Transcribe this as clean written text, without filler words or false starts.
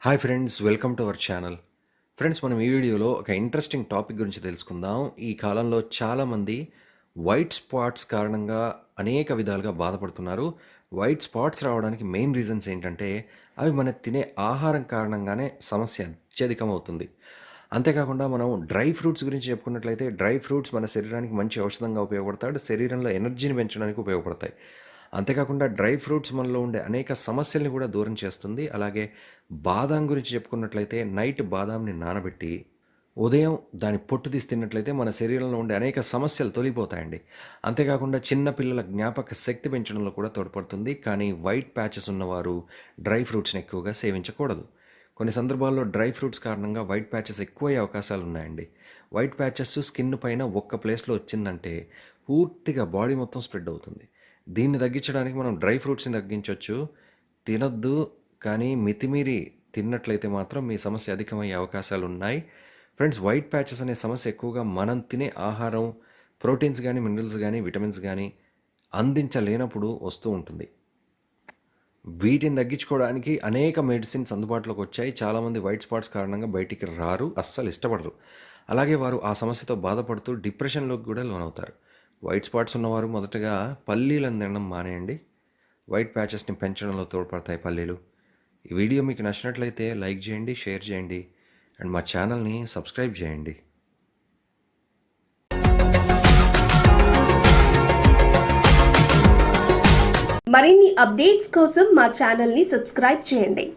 Hi friends, welcome to our channel. Friends, మనం ఈ వీడియోలో ఒక ఇంట్రెస్టింగ్ టాపిక్ గురించి తెలుసుకుందాం. ఈ కాలంలో చాలామంది వైట్ స్పాట్స్ కారణంగా అనేక విధాలుగా బాధపడుతున్నారు. వైట్ స్పాట్స్ రావడానికి మెయిన్ రీజన్స్ ఏంటంటే, అవి మనం తినే ఆహారం కారణంగానే సమస్య అత్యధికమవుతుంది. అంతేకాకుండా మనం డ్రై ఫ్రూట్స్ గురించి చెప్పుకున్నట్లయితే, డ్రై ఫ్రూట్స్ మన శరీరానికి మంచి ఔషధంగా ఉపయోగపడతాడు. శరీరంలో ఎనర్జీని పెంచడానికి ఉపయోగపడతాయి. అంతేకాకుండా డ్రై ఫ్రూట్స్ మనలో ఉండే అనేక సమస్యల్ని కూడా దూరం చేస్తుంది. అలాగే బాదాం గురించి చెప్పుకున్నట్లయితే, నైట్ బాదాంని నానబెట్టి ఉదయం దాని పొట్టు తీసి తిన్నట్లయితే మన శరీరంలో ఉండే అనేక సమస్యలు తొలగిపోతాయండి. అంతేకాకుండా చిన్న పిల్లల జ్ఞాపక శక్తి పెంచడంలో కూడా తోడ్పడుతుంది. కానీ వైట్ ప్యాచెస్ ఉన్నవారు డ్రై ఫ్రూట్స్ని ఎక్కువగా సేవించకూడదు. కొన్ని సందర్భాల్లో డ్రై ఫ్రూట్స్ కారణంగా వైట్ ప్యాచెస్ ఎక్కువయ్యే అవకాశాలు ఉన్నాయండి. వైట్ ప్యాచెస్ స్కిన్ పైన ఒక్క ప్లేస్లో వచ్చిందంటే పూర్తిగా బాడీ మొత్తం స్ప్రెడ్ అవుతుంది. దీన్ని తగ్గించడానికి మనం డ్రై ఫ్రూట్స్ని తగ్గించవచ్చు. తినొద్దు, కానీ మితిమీరి తిన్నట్లయితే మాత్రం మీ సమస్య అధికమయ్యే అవకాశాలు ఉన్నాయి. ఫ్రెండ్స్, వైట్ ప్యాచెస్ అనే సమస్య ఎక్కువగా మనం తినే ఆహారం, ప్రోటీన్స్ కానీ, మినరల్స్ కానీ, విటమిన్స్ కానీ అందించలేనప్పుడు వస్తూ ఉంటుంది. వీటిని తగ్గించుకోవడానికి అనేక మెడిసిన్స్ అందుబాటులోకి వచ్చాయి. చాలామంది వైట్ స్పాట్స్ కారణంగా బయటికి రారు, అస్సలు ఇష్టపడరు. అలాగే వారు ఆ సమస్యతో బాధపడుతూ డిప్రెషన్లోకి కూడా లోనవుతారు. వైట్ స్పాట్స్ ఉన్నవారు మొదటగా పల్లీలను తినడం మానేయండి. వైట్ ప్యాచెస్ని పెంచడంలో తోడ్పడతాయి పల్లీలు. ఈ వీడియో మీకు నచ్చినట్లయితే లైక్ చేయండి, షేర్ చేయండి అండ్ మా ఛానల్ని సబ్స్క్రైబ్ చేయండి. మరిన్ని అప్డేట్స్ కోసం మా ఛానల్ని సబ్స్క్రైబ్ చేయండి.